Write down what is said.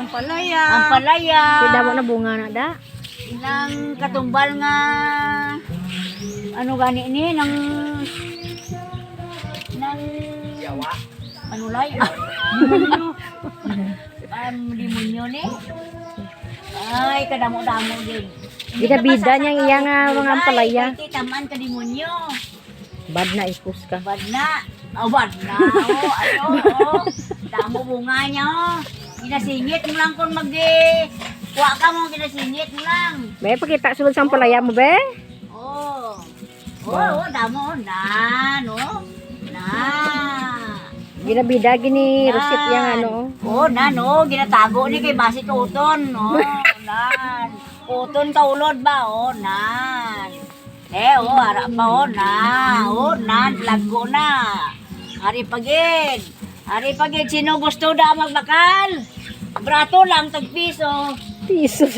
Ampalaya. Ampalaya. Kaya mo na bunga na da. Inang katumbal nga ano gani ni nang Yawa. Ano lay? Limonyo ni. Ay, kadamo-damo din. Bida-bida niyang iya nga mga ampalaya. Kaya taman ka limonyo. Bad na ipus ka. Bad na. Oh, bad na. Oh, ano, oh. Damo bunga niya, oh. Ginasingit mo lang kung kuha ka mo, ginasingit mo lang. Be, pakita sulod sa ampalaya mo, be. Oh. Oh, damo. Na, no? Na. Ginabida gini Rosit yang ano. Oh, na, no. Ginatago ni kay Basit Uton. Oh, nan. Uton kaulod ba? Oh, nan. Oh, harap pa, oh, na. Oh, nan. Lago na. Hari pagid. Hari pagid. Sino gusto da magbakal? Brato lang, tagpiso. Piso.